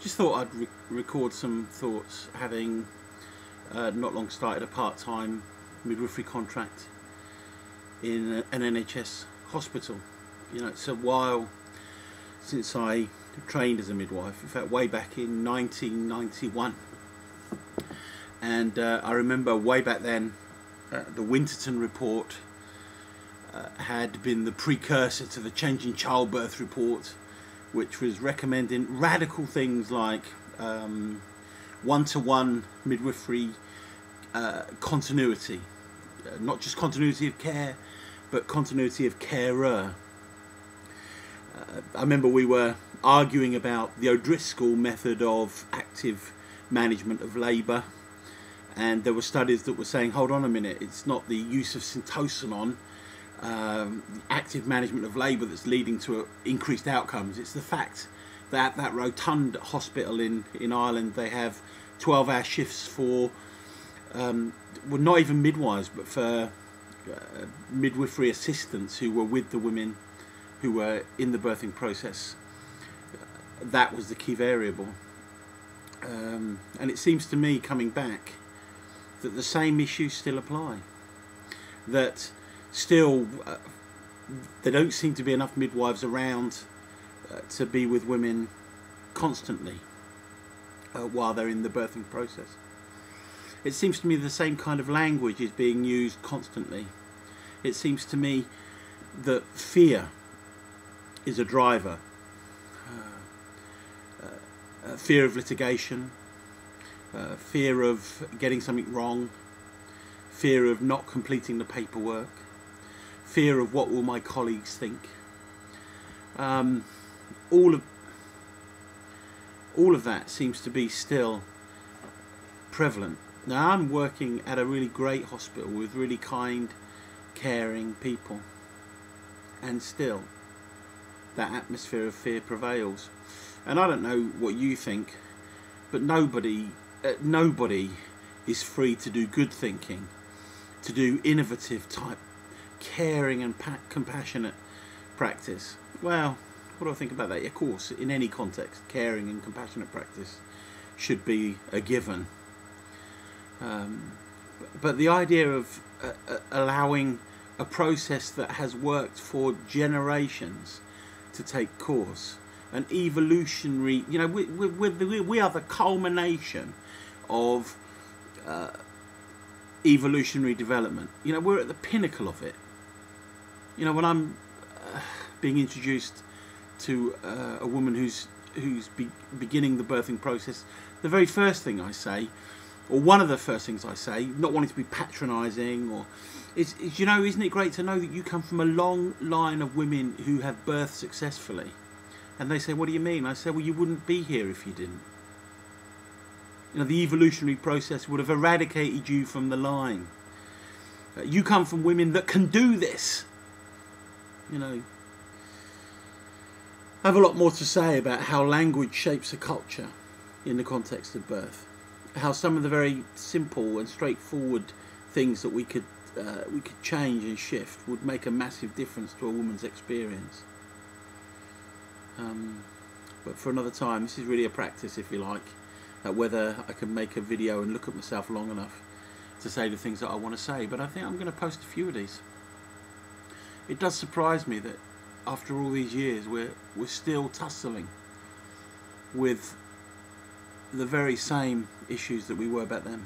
Just thought I'd record some thoughts, having not long started a part-time midwifery contract in an NHS hospital. You know, it's a while since I trained as a midwife, in fact way back in 1991, and I remember way back then the Winterton report had been the precursor to the Changing Childbirth report, which was recommending radical things like one-to-one midwifery continuity, not just continuity of care, but continuity of carer. I remember we were arguing about the O'Driscoll method of active management of labour, and there were studies that were saying, hold on a minute, it's not the use of syntocinon, the active management of labour, that's leading to increased outcomes. It's the fact that that Rotund hospital in Ireland, they have 12-hour shifts for well, not even midwives, but for midwifery assistants who were with the women who were in the birthing process. That was the key variable, and it seems to me, coming back, that the same issues still apply. That still there don't seem to be enough midwives around to be with women constantly while they're in the birthing process. It seems to me the same kind of language is being used constantly. It seems to me that fear is a driver. Fear of litigation, fear of getting something wrong, fear of not completing the paperwork, fear of what will my colleagues think. All of that seems to be still prevalent. Now, I'm working at a really great hospital with really kind, caring people, and still that atmosphere of fear prevails. And I don't know what you think, but nobody is free to do good thinking, to do innovative type, caring and compassionate practice. Well, what do I think about that? Of course, in any context, caring and compassionate practice should be a given. But the idea of allowing a process that has worked for generations to take course, an evolutionary, you know, we are the culmination of evolutionary development. You know, we're at the pinnacle of it. You know, when I'm being introduced to a woman who's beginning the birthing process, the very first thing I say, or one of the first things I say, not wanting to be patronising, or is, you know, isn't it great to know that you come from a long line of women who have birthed successfully? And they say, what do you mean? I say, well, you wouldn't be here if you didn't. You know, the evolutionary process would have eradicated you from the line. You come from women that can do this. You know, I have a lot more to say about how language shapes a culture in the context of birth. How some of the very simple and straightforward things that we could change and shift would make a massive difference to a woman's experience. But for another time, this is really a practice, if you like, whether I can make a video and look at myself long enough to say the things that I want to say. But I think I'm going to post a few of these. It does surprise me that after all these years we're still tussling with the very same issues that we were back then.